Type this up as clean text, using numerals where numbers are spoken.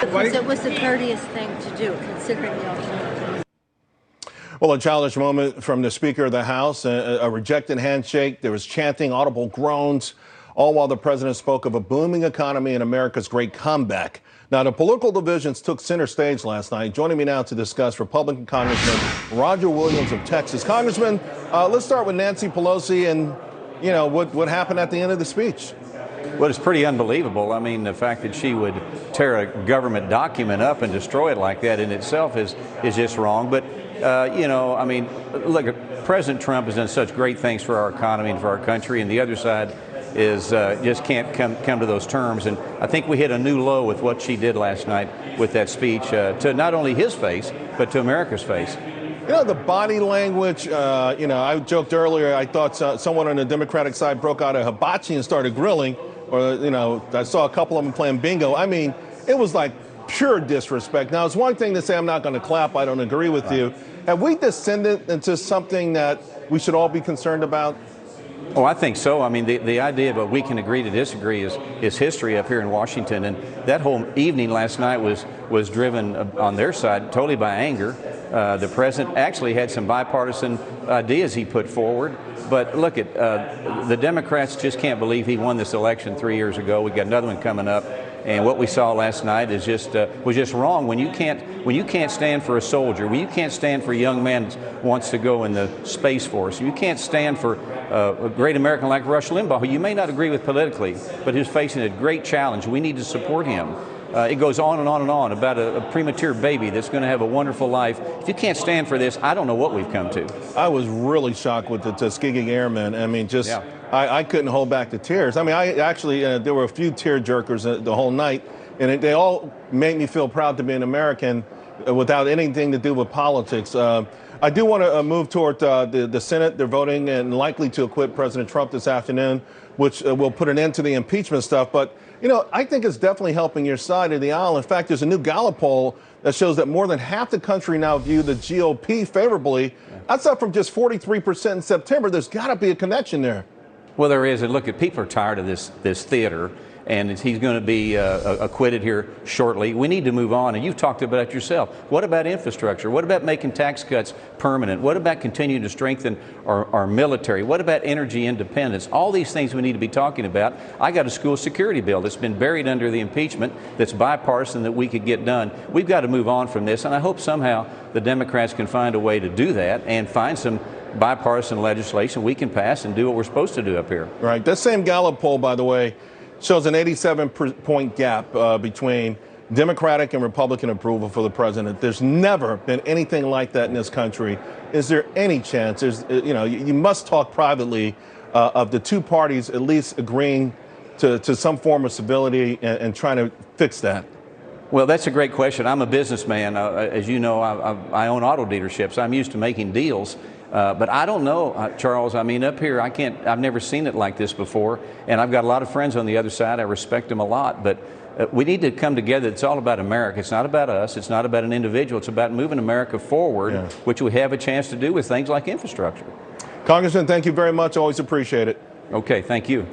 because it was the courteous thing to do, considering the alternative. Well, a childish moment from the Speaker of the House, a rejected handshake. There was chanting, audible groans, all while the president spoke of a booming economy and America's great comeback. Now, the political divisions took center stage last night. Joining me now to discuss, Republican Congressman Roger Williams of Texas. Congressman, let's start with Nancy Pelosi and, you know, what happened at the end of the speech. Well, it's pretty unbelievable. I mean, the fact that she would tear a government document up and destroy it like that in itself is just wrong. But, you know, I mean, look, President Trump has done such great things for our economy and for our country, and the other side is just can't come to those terms. And I think we hit a new low with what she did last night with that speech to not only his face, but to America's face. You know, the body language, you know, I joked earlier, I thought someone on the Democratic side broke out a hibachi and started grilling, or, you know, I saw a couple of them playing bingo. I mean, it was like pure disrespect. Now, it's one thing to say I'm not going to clap, I don't agree with you. Have we descended into something that we should all be concerned about? Oh, I think so. I mean, the idea of we can agree to disagree is history up here in Washington, and that whole evening last night was driven on their side totally by anger. The president actually had some bipartisan ideas he put forward, but look at the Democrats just can't believe he won this election 3 years ago. We got another one coming up. And what we saw last night is was just wrong. When you can't stand for a soldier, when you can't stand for a young man that wants to go in the Space Force, you can't stand for a great American like Rush Limbaugh, who you may not agree with politically, but who's facing a great challenge. We need to support him. It goes on and on and on about a premature baby that's going to have a wonderful life. If you can't stand for this, I don't know what we've come to. I was really shocked with the Tuskegee Airmen. I mean, just I couldn't hold back the tears. I mean, I actually there were a few tear jerkers the whole night, and they all made me feel proud to be an American without anything to do with politics. I do want to move toward the Senate. They're voting and likely to acquit President Trump this afternoon, which will put an end to the impeachment stuff. But, you know, I think it's definitely helping your side of the aisle. In fact, there's a new Gallup poll that shows that more than half the country now view the GOP favorably. That's up from just 43% in September. There's got to be a connection there. Well, there is. And look, people are tired of this theater, and he's going to be acquitted here shortly. We need to move on, and you've talked about it yourself. What about infrastructure? What about making tax cuts permanent? What about continuing to strengthen our military? What about energy independence? All these things we need to be talking about. I got a school security bill that's been buried under the impeachment that's bipartisan that we could get done. We've got to move on from this, and I hope somehow the Democrats can find a way to do that and find some bipartisan legislation we can pass and do what we're supposed to do up here. Right. That same Gallup poll, by the way, shows an 87-point gap between Democratic and Republican approval for the president. There's never been anything like that in this country. Is there any chance? You know, you must talk privately of the two parties at least agreeing to some form of civility and trying to fix that. Well, that's a great question. I'm a businessman. As you know, I own auto dealerships. I'm used to making deals. But I don't know, Charles. I mean, up here, I've never seen it like this before. And I've got a lot of friends on the other side. I respect them a lot. But we need to come together. It's all about America. It's not about us. It's not about an individual. It's about moving America forward, which we have a chance to do with things like infrastructure. Congressman, thank you very much. Always appreciate it. Okay, thank you.